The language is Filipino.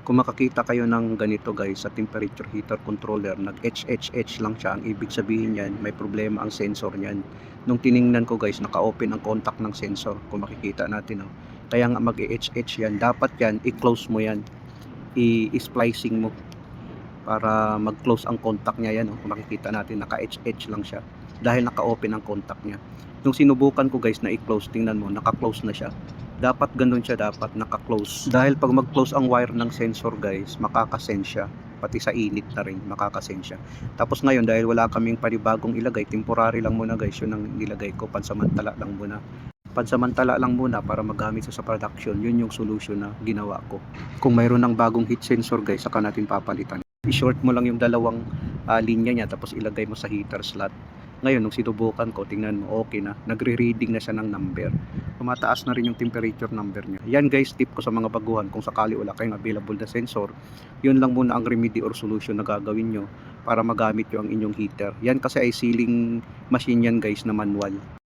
Kung makakita kayo ng ganito guys sa temperature heater controller, nag-HHH lang siya, ang ibig sabihin yan may problema ang sensor niyan. Nung tiningnan ko guys, naka-open ang contact ng sensor, kung makikita natin, oh. Kaya nga mag-HH yan, dapat yan i-close mo yan, i-splicing mo para mag-close ang contact niya. Yan, oh. Kung makikita natin, naka-HH lang siya dahil naka-open ang contact niya. Nung sinubukan ko guys na i-close, tingnan mo, naka-close na siya. Dapat ganun siya, dapat naka-close. Dahil pag mag-close ang wire ng sensor guys, makakasense siya. Pati sa init na rin, makakasense siya. Tapos ngayon, dahil wala kaming panibagong ilagay, temporary lang muna guys, yun ang nilagay ko, pansamantala lang muna. Pansamantala lang muna para magamit sa production, yun yung solution na ginawa ko. Kung mayroon ng bagong heat sensor guys, saka natin papalitan. I-short mo lang yung dalawang linya niya, tapos ilagay mo sa heater slot. Ngayon, nung sinubukan ko, tingnan mo, okay na. Nagre-reading na siya ng number. Tumataas na rin yung temperature number niya. Yan guys, tip ko sa mga baguhan. Kung sakali wala kayong available na sensor, yun lang muna ang remedy or solution na gagawin nyo para magamit nyo ang inyong heater. Yan kasi ay sealing machine yan guys na manual.